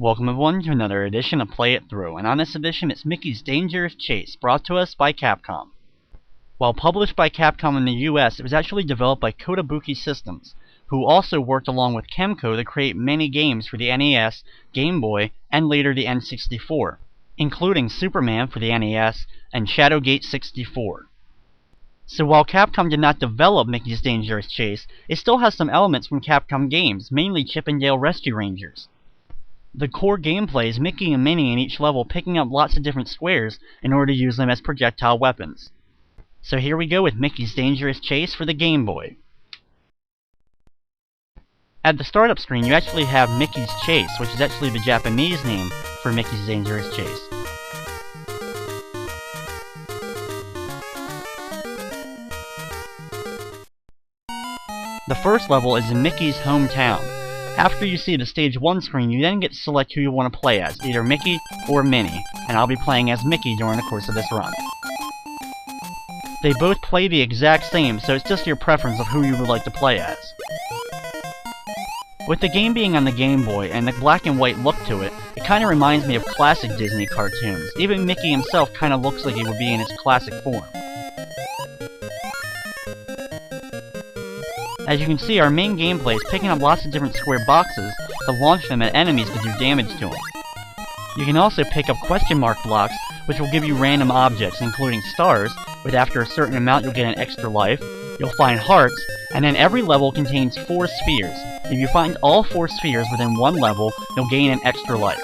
Welcome everyone to another edition of Play It Through, and on this edition it's Mickey's Dangerous Chase, brought to us by Capcom. While published by Capcom in the US, it was actually developed by Kotobuki Systems, who also worked along with Kemco to create many games for the NES, Game Boy, and later the N64, including Superman for the NES and Shadowgate 64. So while Capcom did not develop Mickey's Dangerous Chase, it still has some elements from Capcom games, mainly Chip and Dale Rescue Rangers. The core gameplay is Mickey and Minnie in each level picking up lots of different squares in order to use them as projectile weapons. So here we go with Mickey's Dangerous Chase for the Game Boy. At the startup screen you actually have Mickey's Chase, which is actually the Japanese name for Mickey's Dangerous Chase. The first level is in Mickey's hometown. After you see the Stage 1 screen, you then get to select who you want to play as, either Mickey or Minnie, and I'll be playing as Mickey during the course of this run. They both play the exact same, so it's just your preference of who you would like to play as. With the game being on the Game Boy and the black and white look to it, it kinda reminds me of classic Disney cartoons. Even Mickey himself kinda looks like he would be in his classic form. As you can see, our main gameplay is picking up lots of different square boxes to launch them at enemies to do damage to them. You can also pick up question mark blocks, which will give you random objects, including stars, but after a certain amount you'll get an extra life. You'll find hearts, and then every level contains 4 spheres. If you find all 4 spheres within one level, you'll gain an extra life.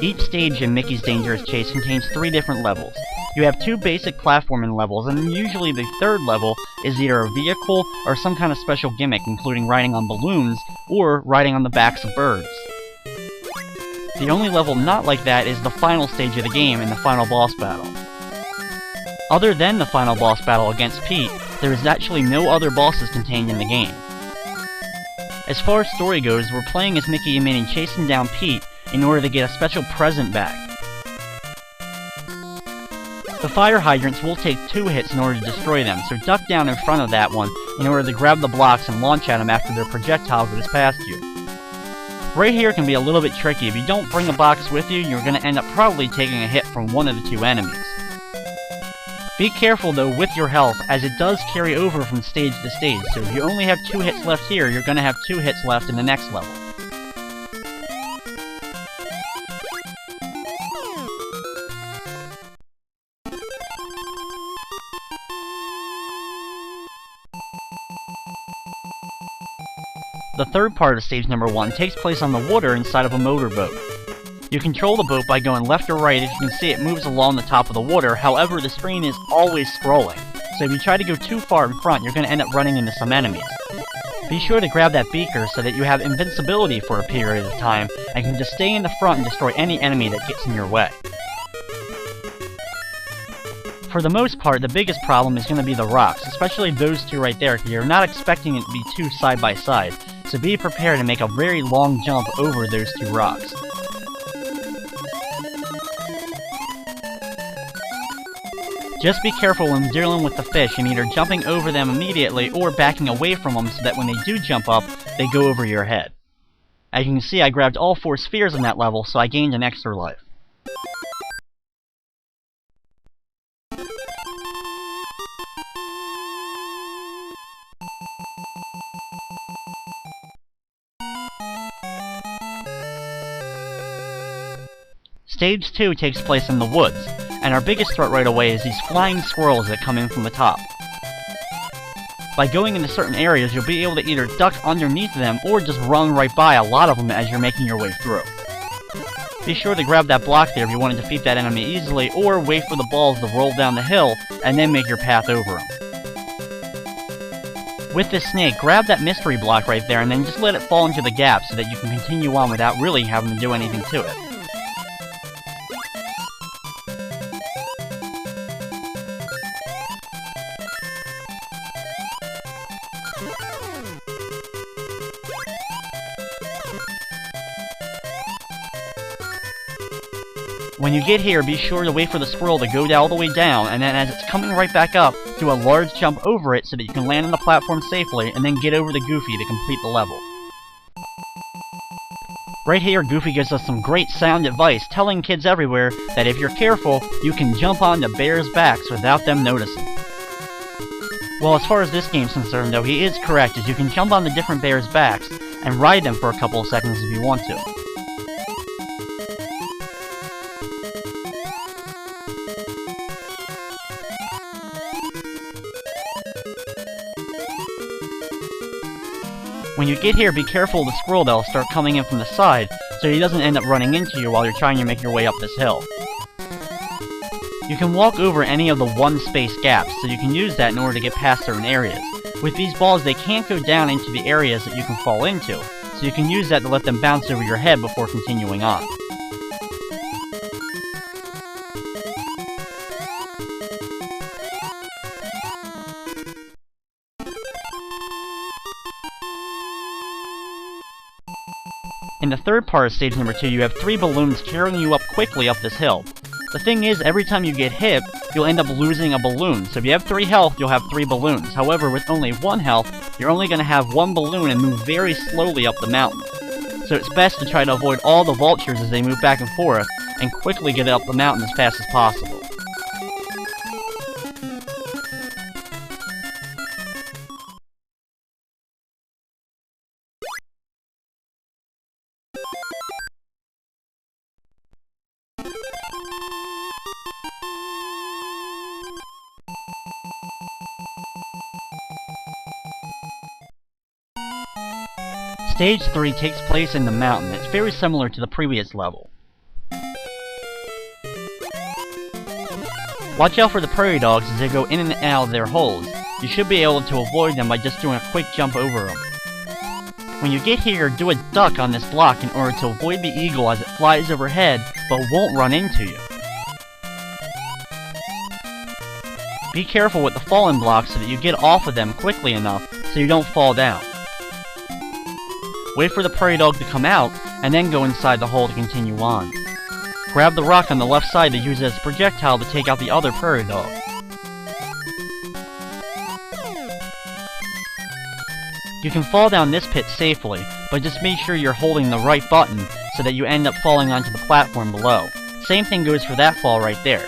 Each stage in Mickey's Dangerous Chase contains 3 different levels. You have 2 basic platforming levels, and usually the third level is either a vehicle or some kind of special gimmick, including riding on balloons or riding on the backs of birds. The only level not like that is the final stage of the game in the final boss battle. Other than the final boss battle against Pete, there is actually no other bosses contained in the game. As far as story goes, we're playing as Mickey and Minnie chasing down Pete in order to get a special present back. The fire hydrants will take 2 hits in order to destroy them, so duck down in front of that one in order to grab the blocks and launch at them after their projectile goes past you. Right here can be a little bit tricky. If you don't bring a box with you, you're going to end up probably taking a hit from one of the 2 enemies. Be careful though with your health, as it does carry over from stage to stage, so if you only have 2 hits left here, you're going to have 2 hits left in the next level. The third part of stage number 1 takes place on the water inside of a motorboat. You control the boat by going left or right. As you can see, it moves along the top of the water. However, the screen is always scrolling, so if you try to go too far in front, you're going to end up running into some enemies. Be sure to grab that beaker so that you have invincibility for a period of time, and can just stay in the front and destroy any enemy that gets in your way. For the most part, the biggest problem is going to be the rocks, especially those 2 right there, because you're not expecting it to be 2 side by side, so be prepared to make a very long jump over those 2 rocks. Just be careful when dealing with the fish and either jumping over them immediately or backing away from them so that when they do jump up, they go over your head. As you can see, I grabbed all 4 spheres in that level, so I gained an extra life. Stage 2 takes place in the woods, and our biggest threat right away is these flying squirrels that come in from the top. By going into certain areas, you'll be able to either duck underneath them or just run right by a lot of them as you're making your way through. Be sure to grab that block there if you want to defeat that enemy easily, or wait for the balls to roll down the hill and then make your path over them. With this snake, grab that mystery block right there and then just let it fall into the gap so that you can continue on without really having to do anything to it. When you get here, be sure to wait for the squirrel to go all the way down, and then as it's coming right back up, do a large jump over it so that you can land on the platform safely, and then get over the Goofy to complete the level. Right here, Goofy gives us some great sound advice, telling kids everywhere that if you're careful, you can jump onto bears' backs without them noticing. Well, as far as this game's concerned, though, he is correct, as you can jump on the different bears' backs and ride them for a couple of seconds if you want to. When you get here, be careful of the squirrel that'll start coming in from the side, so he doesn't end up running into you while you're trying to make your way up this hill. You can walk over any of the one-space gaps, so you can use that in order to get past certain areas. With these balls, they can't go down into the areas that you can fall into, so you can use that to let them bounce over your head before continuing on. In the third part of stage number 2, you have 3 balloons carrying you up quickly up this hill. The thing is, every time you get hit, you'll end up losing a balloon. So if you have 3 health, you'll have 3 balloons. However, with only 1 health, you're only going to have 1 balloon and move very slowly up the mountain. So it's best to try to avoid all the vultures as they move back and forth, and quickly get up the mountain as fast as possible. Stage 3 takes place in the mountain. It's very similar to the previous level. Watch out for the prairie dogs as they go in and out of their holes. You should be able to avoid them by just doing a quick jump over them. When you get here, do a duck on this block in order to avoid the eagle as it flies overhead, but won't run into you. Be careful with the fallen blocks so that you get off of them quickly enough so you don't fall down. Wait for the prairie dog to come out, and then go inside the hole to continue on. Grab the rock on the left side to use it as a projectile to take out the other prairie dog. You can fall down this pit safely, but just make sure you're holding the right button so that you end up falling onto the platform below. Same thing goes for that fall right there.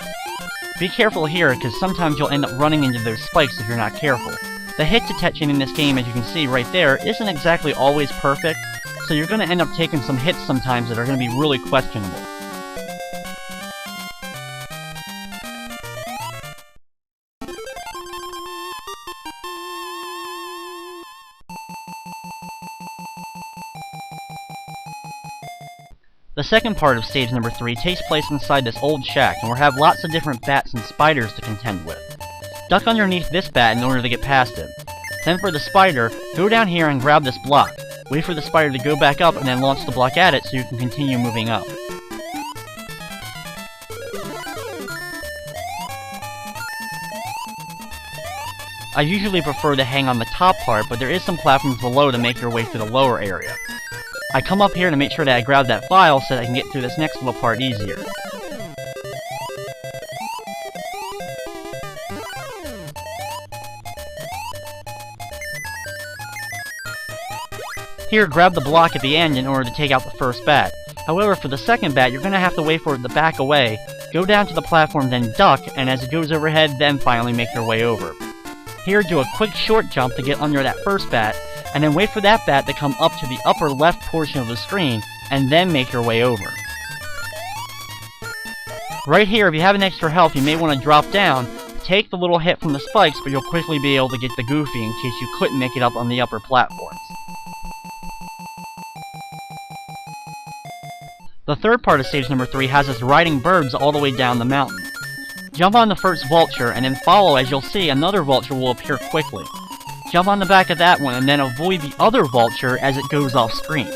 Be careful here, because sometimes you'll end up running into those spikes if you're not careful. The hit detection in this game, as you can see right there, isn't exactly always perfect, so you're going to end up taking some hits sometimes that are going to be really questionable. The second part of stage number 3 takes place inside this old shack, and we'll have lots of different bats and spiders to contend with. Duck underneath this bat in order to get past it. Then for the spider, go down here and grab this block. Wait for the spider to go back up and then launch the block at it so you can continue moving up. I usually prefer to hang on the top part, but there is some platforms below to make your way through the lower area. I come up here to make sure that I grab that file so that I can get through this next little part easier. Here, grab the block at the end in order to take out the first bat. However, for the second bat, you're going to have to wait for it to back away, go down to the platform, then duck, and as it goes overhead, then finally make your way over. Here, do a quick short jump to get under that first bat, and then wait for that bat to come up to the upper left portion of the screen, and then make your way over. Right here, if you have an extra health, you may want to drop down, take the little hit from the spikes, but you'll quickly be able to get the Goofy in case you couldn't make it up on the upper platforms. The third part of stage number 3 has us riding birds all the way down the mountain. Jump on the first vulture, and then follow as you'll see another vulture will appear quickly. Jump on the back of that one, and then avoid the other vulture as it goes off screen.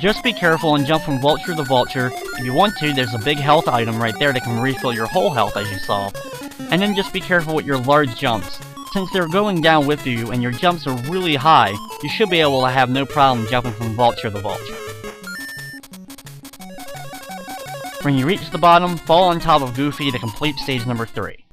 Just be careful and jump from vulture to vulture. If you want to, there's a big health item right there that can refill your whole health as you saw. And then just be careful with your large jumps. Since they're going down with you and your jumps are really high, you should be able to have no problem jumping from vulture to vulture. When you reach the bottom, fall on top of Goofy to complete stage number 3.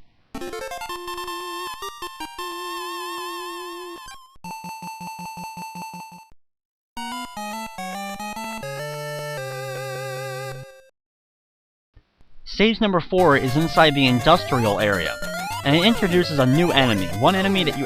Stage number 4 is inside the industrial area, and it introduces a new enemy, one enemy that you